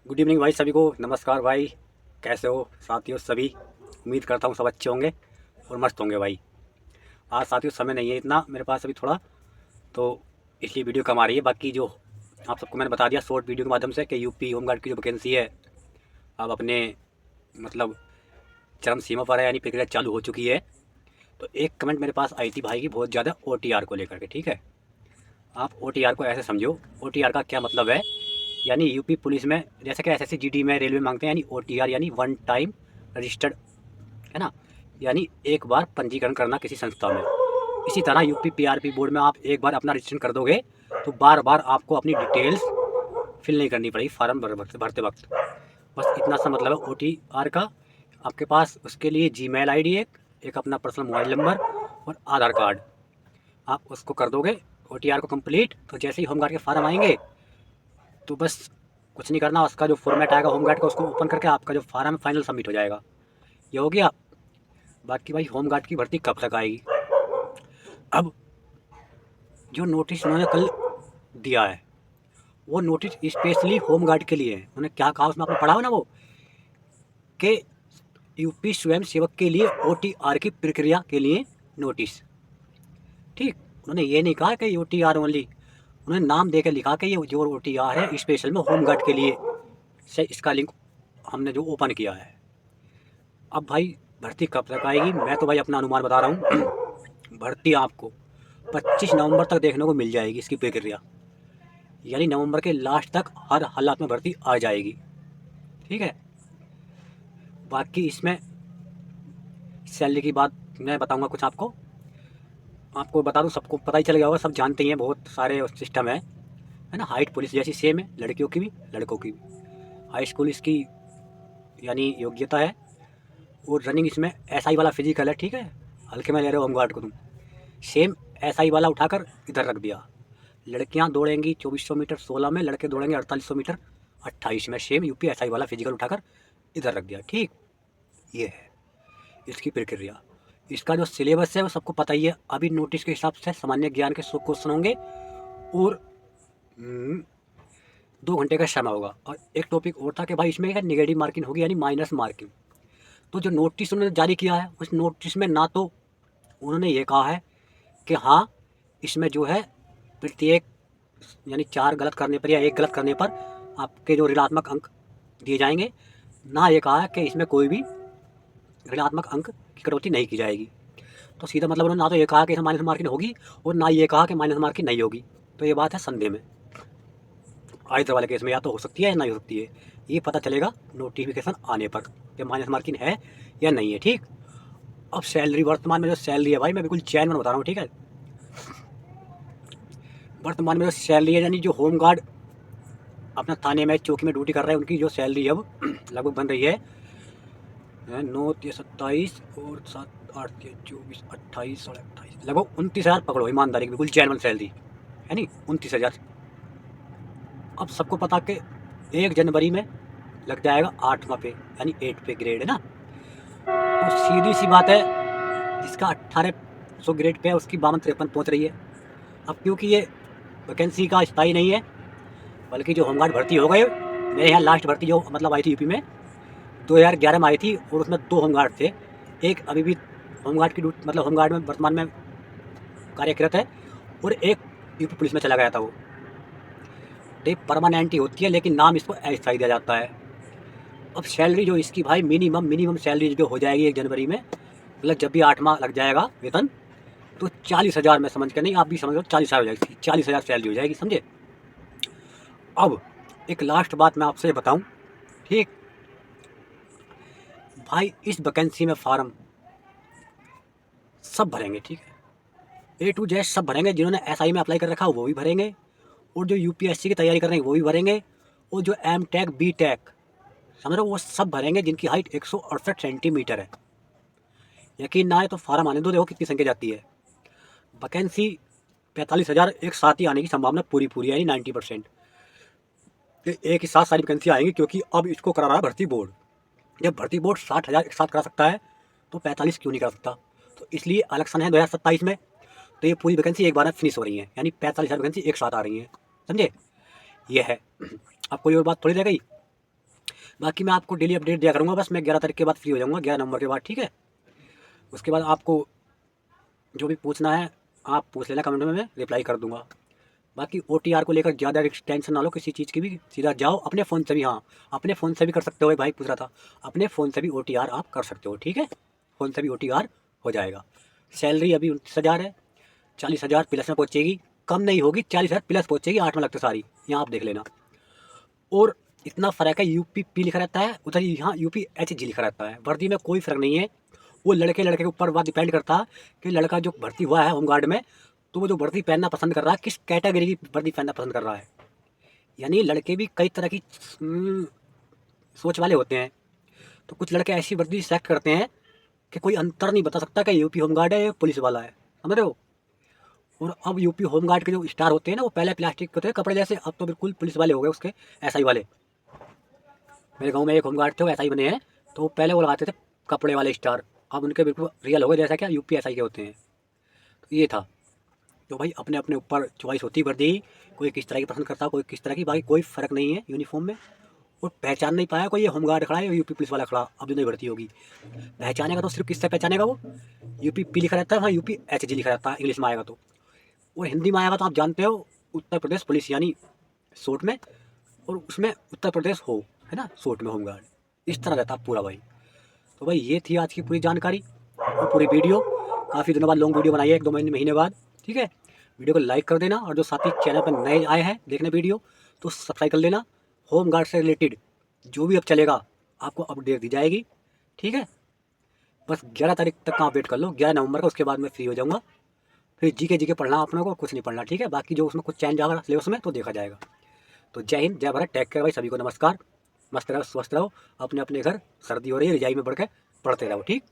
Good evening भाई सभी को। नमस्कार भाई, कैसे हो साथियों सभी। उम्मीद करता हूँ सब अच्छे होंगे और मस्त होंगे भाई। आज साथियों समय नहीं है इतना मेरे पास अभी थोड़ा, तो इसलिए वीडियो कम आ रही है। बाकी जो आप सबको मैंने बता दिया शॉर्ट वीडियो के माध्यम से कि यूपी होमगार्ड की जो वैकेंसी है अब अपने मतलब चरम सीमा पर है, यानी प्रक्रिया चालू हो चुकी है। तो एक कमेंट मेरे पास आई थी भाई की बहुत ज़्यादा OTR को लेकर के। ठीक है, आप OTR को ऐसे समझो, OTR का क्या मतलब है। यानी यूपी पुलिस में जैसे कि SSC GD में रेलवे मांगते हैं, यानी OTR यानी वन टाइम रजिस्टर्ड, है ना। यानी एक बार पंजीकरण करना किसी संस्था में। इसी तरह यूपी PRP बोर्ड में आप एक बार अपना रजिस्ट्रेशन कर दोगे तो बार बार आपको अपनी डिटेल्स फिल नहीं करनी पड़ेगी फॉर्म भरते वक्त। बस इतना सा मतलब है OTR का। आपके पास उसके लिए जीमेल ID एक अपना पर्सनल मोबाइल नंबर और आधार कार्ड, आप उसको कर दोगे OTR को कंप्लीट। तो जैसे ही होमगार्ड के फार्म आएंगे तो बस कुछ नहीं करना, उसका जो फॉर्मेट आएगा होमगार्ड का उसको ओपन करके आपका जो फार्म है फाइनल सबमिट हो जाएगा। ये हो गया। बाकी भाई होमगार्ड की भर्ती कब तक आएगी। अब जो नोटिस उन्होंने कल दिया है वो नोटिस स्पेशली होमगार्ड के लिए है। उन्होंने क्या कहा उसमें आपने पढ़ा हो ना, वो कि यूपी स्वयं सेवक के लिए OTR की प्रक्रिया के लिए नोटिस। ठीक, उन्होंने ये नहीं कहा कि OTR ओनली, उन्होंने नाम दे के लिखा कि ये जो OTR है स्पेशल में होमगार्ड के लिए से इसका लिंक हमने जो ओपन किया है। अब भाई भर्ती कब तक आएगी, मैं तो भाई अपना अनुमान बता रहा हूँ भर्ती आपको 25 नवंबर तक देखने को मिल जाएगी इसकी प्रक्रिया। यानी नवंबर के लास्ट तक हर हालात में भर्ती आ जाएगी। ठीक है, बाकी इसमें सैलरी की बात मैं बताऊंगा कुछ आपको। आपको बता दूं, सबको पता ही चल गया होगा, सब जानते ही हैं, बहुत सारे सिस्टम है ना। हाइट पुलिस जैसी सेम है, लड़कियों की भी लड़कों की भी। हाई स्कूल इसकी यानी योग्यता है, और रनिंग इसमें SI वाला फिजिकल है। ठीक है, हल्के में ले रहे हो होमगार्ड को तुम, सेम SI वाला उठाकर इधर रख दिया। लड़कियां दौड़ेंगी 2400 मीटर 16 में, लड़के दौड़ेंगे 4800 मीटर 28 में। सेम यूपी SI वाला फिजिकल उठाकर इधर रख दिया। ठीक, ये है इसकी प्रक्रिया। इसका जो सिलेबस है वो सबको पता ही है। अभी नोटिस के हिसाब से सामान्य ज्ञान के 100 क्वेश्चन होंगे और 2 घंटे का समय होगा। और एक टॉपिक और था कि भाई इसमें नेगेटिव मार्किंग होगी, यानी माइनस मार्किंग। तो जो नोटिस उन्होंने जारी किया है उस नोटिस में ना तो उन्होंने ये कहा है कि हाँ इसमें जो है प्रत्येक यानी 4 गलत करने पर या 1 गलत करने पर आपके जो ऋणात्मक अंक दिए जाएंगे, ना ये कहा है कि इसमें कोई भी ऋणात्मक अंक की कटौती नहीं की जाएगी। तो सीधा मतलब उन्होंने ना तो ये कहा कि इसमें माइनस मार्किंग होगी और ना ये कहा कि माइनस मार्किंग नहीं होगी। तो ये बात है संदेह में। आयकर वाले केस में या तो हो सकती है या नहीं हो सकती है, ये पता चलेगा नोटिफिकेशन आने पर कि माइनस मार्किंग है या नहीं है। ठीक, अब सैलरी, वर्तमान में जो सैलरी है भाई मैं बिल्कुल चैन बता रहा हूँ। ठीक है, वर्तमान में जो सैलरी है यानी जो होमगार्ड अपना थाने में चौकी में ड्यूटी कर रहे हैं उनकी जो सैलरी अब लगभग बन रही है 9 × 27 और 7 × 8 = 24 28 28 लगभग 29,000 पकड़ो ईमानदारी की बिल्कुल चैन सैलरी है नी 29,000। अब सबको पता कि 1 जनवरी में लग जाएगा 8वां पे यानी 8 पे ग्रेड, है ना। तो सीधी सी बात है, जिसका 1800 ग्रेड पे है उसकी 52-53 पहुँच रही है। अब क्योंकि ये वैकेंसी का स्थायी नहीं है, बल्कि जो होमगार्ड भर्ती हो गए, मेरे यहाँ लास्ट भर्ती जो मतलब आई थी यूपी में 2011 में आई थी, और उसमें 2 होमगार्ड थे। एक अभी भी होमगार्ड की मतलब होमगार्ड में वर्तमान में कार्यरत है, और एक यूपी पुलिस में चला गया था वो। तो ये परमानेंट ही होती है, लेकिन नाम इसको अस्थायी दिया जाता है। अब सैलरी जो इसकी भाई मिनिमम सैलरी जो हो जाएगी 1 जनवरी में, मतलब जब भी 8वां लग जाएगा वेतन, तो 40,000 में समझ के नहीं, आप भी समझ लो 40,000 हो जाएगी, 40,000 सैलरी हो जाएगी, समझे। अब एक लास्ट बात मैं आपसे बताऊं। ठीक, भाई इस वैकेंसी में फार्म सब भरेंगे। ठीक है, A to Z सब भरेंगे। जिन्होंने SI में अप्लाई कर रखा है वो भी भरेंगे, और जो UPSC की तैयारी कर रहे हैं वो भी भरेंगे, और जो M.Tech B.Tech समझ रहे हो वो सब भरेंगे जिनकी हाइट 168 सेंटीमीटर है। यकीन ना आए तो फार्म आने दो, देखो कितनी संख्या जाती है। वैकेंसी 45,000 एक साथ ही आने की संभावना पूरी पूरी यानी 90%। एक ही साथ सारी वैकेंसी आएंगी, क्योंकि अब इसको करा रहा है भर्ती बोर्ड। जब भर्ती बोर्ड 60,000 एक साथ करा सकता है तो 45 क्यों नहीं करा सकता। तो इसलिए इलेक्शन है 2027 में, तो ये पूरी वैकेंसी एक बार में फिनिश हो रही है, यानी 45,000 वैकेंसी एक साथ आ रही है, समझे। ये है, अब कोई और बात थोड़ी रह गई। बाकी मैं आपको डेली अपडेट दिया करूँगा, बस मैं 11 तारीख के बाद फ्री हो जाऊँगा, 11 नवंबर के बाद, ठीक है। उसके बाद आपको जो भी पूछना है आप पूछ लेना कमेंट में, मैं रिप्लाई कर दूँगा। बाकी OTR को लेकर ज़्यादा टेंशन ना लो किसी चीज़ की भी, सीधा जाओ अपने फ़ोन से भी, हाँ अपने फ़ोन से भी कर सकते हो, भाई पूछ रहा था, अपने फ़ोन से भी OTR आप कर सकते हो, ठीक है। फ़ोन से भी OTR हो जाएगा। सैलरी अभी 29,000 है, 40,000 प्लस में पहुँचेगी, कम नहीं होगी, 40,000 प्लस पहुँचेगी, 8 में लगते सारी, यहाँ आप देख लेना। और इतना फ़र्क है, UP लिखा रहता है उधर, यहाँ UPHG लिखा रहता है, वर्दी में कोई फ़र्क नहीं है। वो लड़के के ऊपर बात डिपेंड करता है कि लड़का जो भर्ती हुआ है होमगार्ड में, तो वो जो वर्दी पहनना पसंद कर रहा है, किस कैटेगरी की वर्दी पहनना पसंद कर रहा है। यानी लड़के भी कई तरह की सोच वाले होते हैं, तो कुछ लड़के ऐसी वर्दी सेलेक्ट करते हैं कि कोई अंतर नहीं बता सकता कि UP होमगार्ड है या पुलिस वाला है, समझ रहे हो। और अब UP होमगार्ड के जो स्टार होते हैं ना, वो पहले प्लास्टिक के होते हैं कपड़े जैसे, अब तो बिल्कुल पुलिस वाले हो गए उसके, SI वाले। मेरे गांव में एक होमगार्ड थे, वो SI बने हैं, तो वो पहले वो लगाते थे कपड़े वाले स्टार, अब उनके बिल्कुल रियल हो गए जैसा क्या UP SI के होते हैं। तो ये था। तो भाई अपने अपने ऊपर चॉइस होती है वर्दी, कोई किस तरह की पसंद करता है, कोई किस तरह की, बाकी कोई फ़र्क नहीं है यूनिफॉर्म में। और पहचान नहीं पाया कोई, ये होमगार्ड खड़ा है या UP पुलिस वाला खड़ा, अब जो नहीं भर्ती होगी पहचानेगा तो सिर्फ किससे पहचानेगा, वो UP लिखा रहता है वहाँ, UPHG लिखा रहता है इंग्लिश में आएगा तो। और हिंदी में आएगा तो आप जानते हो उत्तर प्रदेश पुलिस, यानी शॉर्ट में, और उसमें उत्तर प्रदेश हो, है ना, शॉर्ट में होमगार्ड, इस तरह रहता है पूरा भाई। तो भाई ये थी आज की पूरी जानकारी और पूरी वीडियो। काफ़ी दिनों बाद लॉन्ग वीडियो बनाई है, 1-2 महीने बाद, ठीक है। वीडियो को लाइक कर देना, और जो साथी चैनल पर नए आए हैं देखने वीडियो, तो सब्सक्राइब कर लेना। होम गार्ड से रिलेटेड जो भी अब चलेगा आपको अपडेट दी जाएगी, ठीक है। बस 11 तारीख तक का आप वेट कर लो, 11 नवंबर का, उसके बाद मैं फ्री हो जाऊँगा। फिर जी के पढ़ना अपनों को, कुछ नहीं पढ़ना, ठीक है। बाकी जो उसमें कुछ चेंज आएगा सिलेबस में तो देखा जाएगा। तो जय हिंद, जय भारत, टेक केयर भाई, सभी को नमस्कार। मस्त रहो, स्वस्थ रहो, अपने अपने घर, सर्दी हो रही है रजाई में बढ़ के पढ़ते रहो, ठीक।